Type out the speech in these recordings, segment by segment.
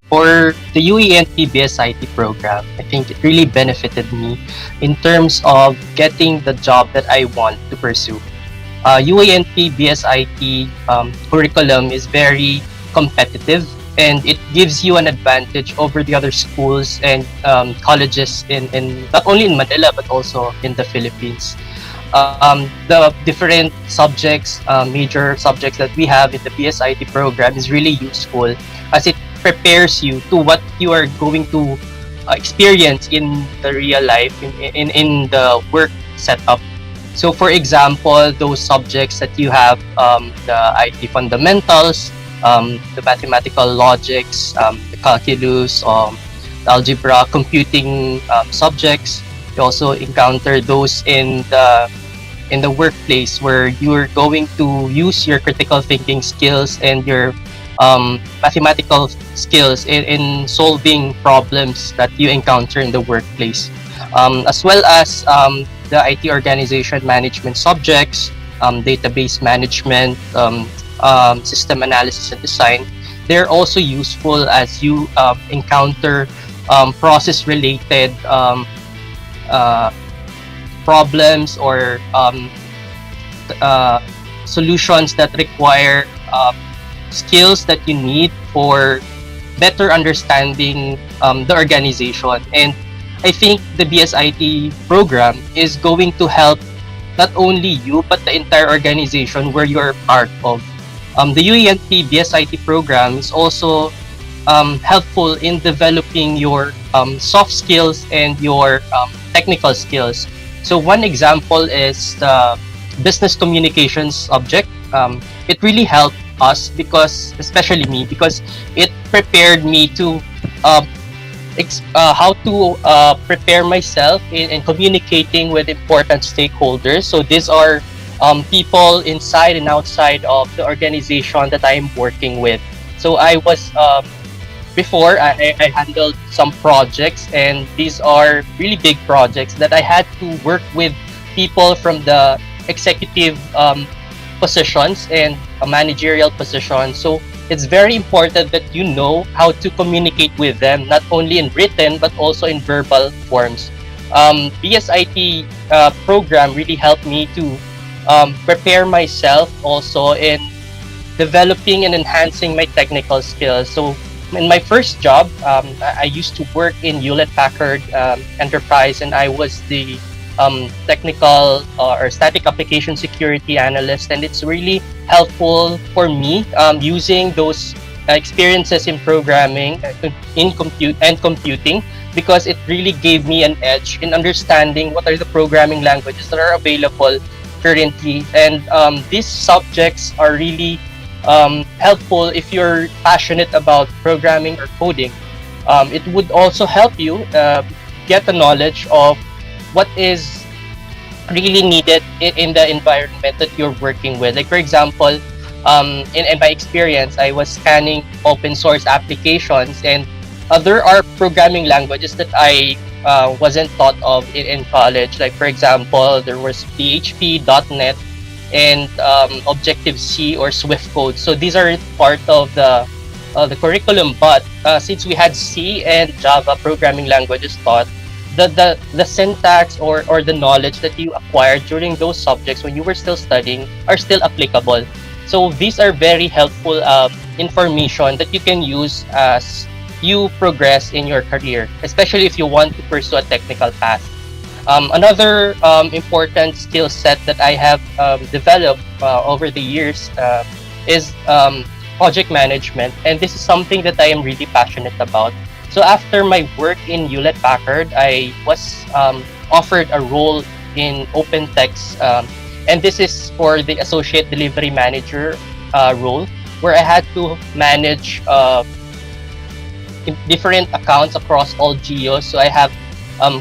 For the UA&P BSIT program, I think it really benefited me in terms of getting the job that I want to pursue. UA&P BSIT curriculum is very competitive, and it gives you an advantage over the other schools and colleges in not only in Manila but also in the Philippines. The different subjects, major subjects that we have in the BSIT program is really useful as it prepares you to what you are going to experience in the real life, in the work setup. So, for example, those subjects that you have, the IT fundamentals, the mathematical logics, the calculus, algebra, computing subjects. You also encounter those in the workplace where you're going to use your critical thinking skills and your mathematical skills in solving problems that you encounter in the workplace, as well as the IT organization management subjects, database management, system analysis and design. They're also useful as you encounter process-related uh, problems or uh, solutions that require skills that you need for better understanding the organization. And I think the BSIT program is going to help not only you but the entire organization where you're part of. The UANP BSIT program is also helpful in developing your soft skills and your technical skills. So one example is the business communications subject. It really helped us because, especially me, because it prepared me to how to prepare myself in communicating with important stakeholders. So these are people inside and outside of the organization that I am working with. So I was before I handled some projects, and these are really big projects that I had to work with people from the executive positions and a managerial position. So it's very important that you know how to communicate with them, not only in written but also in verbal forms. BSIT program really helped me to prepare myself also in developing and enhancing my technical skills. So in my first job, I used to work in Hewlett Packard Enterprise, and I was the technical or static application security analyst, and it's really helpful for me using those experiences in programming, in computing, because it really gave me an edge in understanding what are the programming languages that are available currently. And these subjects are really helpful if you're passionate about programming or coding. It would also help you get the knowledge of what is really needed in the environment that you're working with. Like, for example, in my experience, I was scanning open source applications, and there are programming languages that I wasn't taught of in college. Like, for example, there was PHP, .NET, and Objective-C or Swift code. So these are part of the curriculum, but since we had C and Java programming languages taught, the syntax or the knowledge that you acquired during those subjects when you were still studying are still applicable. So these are very helpful information that you can use as you progress in your career, especially if you want to pursue a technical path. Another important skill set that I have developed over the years is project management, and this is something that I am really passionate about. So after my work in Hewlett Packard, I was offered a role in OpenText, and this is for the Associate Delivery Manager role, where I had to manage different accounts across all geos. So I have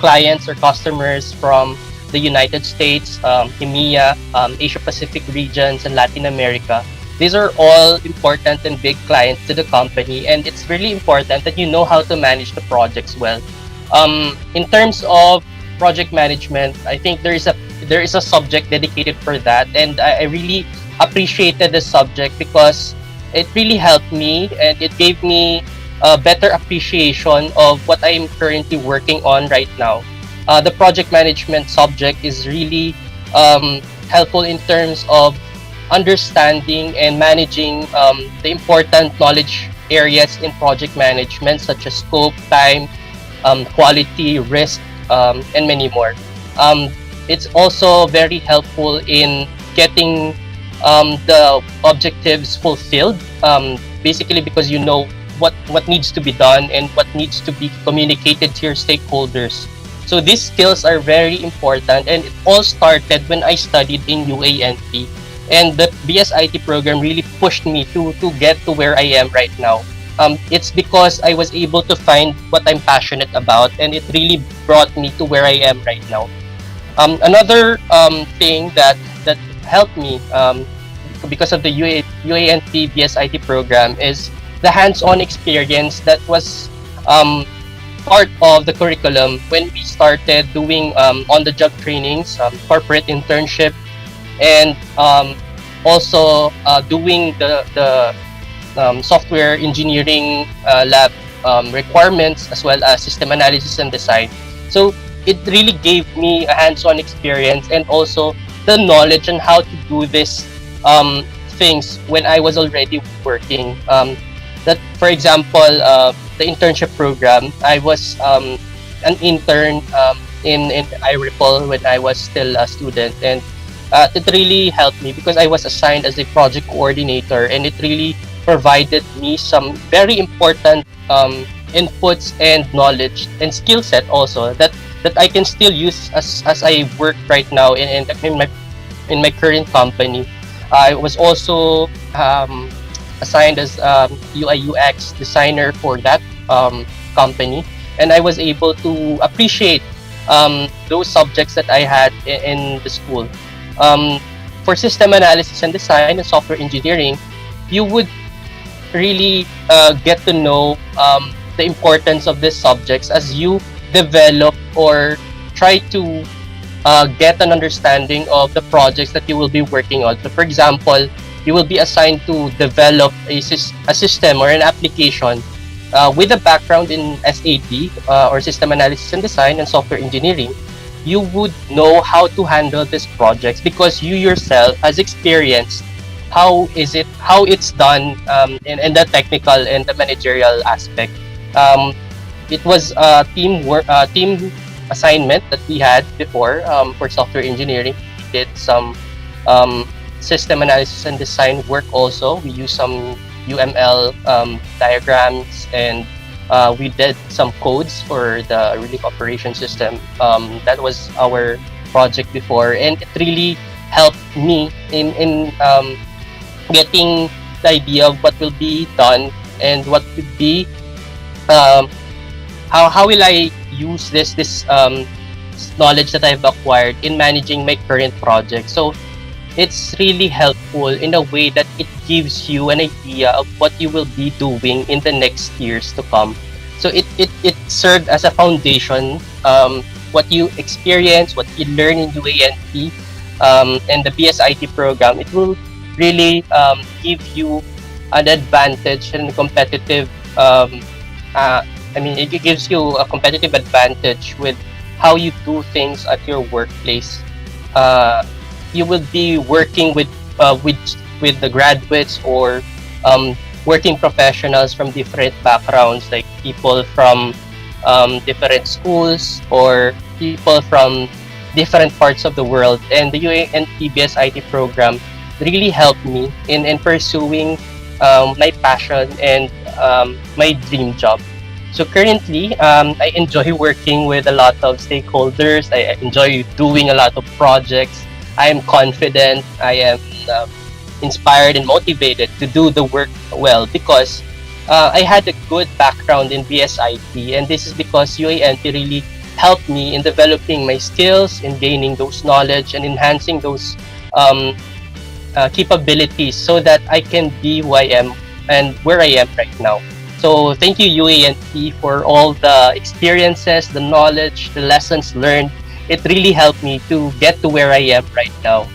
clients or customers from the United States, EMEA, Asia Pacific regions, and Latin America. These are all important and big clients to the company, and it's really important that you know how to manage the projects well. In terms of project management, I think there is a subject dedicated for that, and I really appreciated the subject because it really helped me, and it gave me a better appreciation of what I am currently working on right now. The project management subject is really helpful in terms of understanding and managing the important knowledge areas in project management, such as scope, time, quality, risk, and many more. Um, it's also very helpful in getting the objectives fulfilled, basically because you know what needs to be done and what needs to be communicated to your stakeholders. So these skills are very important, and it all started when I studied in UA&P, and the BSIT program really pushed me to get to where I am right now. It's because I was able to find what I'm passionate about, and it really brought me to where I am right now. Another thing that helped me because of the UA&P BSIT program is the hands-on experience that was um, part of the curriculum when we started doing on-the-job trainings, corporate internship, and also doing the software engineering lab requirements, as well as system analysis and design. So it really gave me a hands-on experience and also the knowledge on how to do this things when I was already working. That, for example, the internship program, I was an intern in iRipple when I was still a student, and it really helped me because I was assigned as a project coordinator, and it really provided me some very important inputs and knowledge and skill set also that I can still use as I work right now in my current company. I was also assigned as UI UX designer for that company, and I was able to appreciate those subjects that I had in the school. Um, for system analysis and design and software engineering, you would really get to know the importance of these subjects as you develop or try to get an understanding of the projects that you will be working on. So, for example, you will be assigned to develop a system or an application with a background in SAD or system analysis and design and software engineering. You would know how to handle these projects because you yourself has experienced how it's done in the technical and the managerial aspect. Um, it was a team assignment that we had before for software engineering. We did some system analysis and design work also. We used some UML diagrams, and we did some codes for the relief operation system. That was our project before, and it really helped me in getting the idea of what will be done and what could be um, how will I use this knowledge that I've acquired in managing my current project. So it's really helpful in a way that it gives you an idea of what you will be doing in the next years to come. So it served as a foundation, what you experience, what you learn in UA&P, and the BSIT program. It will really give you an advantage and competitive it gives you a competitive advantage with how you do things at your workplace. You will be working with the graduates or working professionals from different backgrounds, like people from different schools or people from different parts of the world. And the UA and PBS IT program really helped me in pursuing my passion and my dream job. So currently, I enjoy working with a lot of stakeholders. I enjoy doing a lot of projects. I am confident. I am inspired and motivated to do the work well because I had a good background in BSIT, and this is because UA&P really helped me in developing my skills, in gaining those knowledge, and enhancing those capabilities so that I can be who I am and where I am right now. So thank you, UA&P, for all the experiences, the knowledge, the lessons learned. It really helped me to get to where I am right now.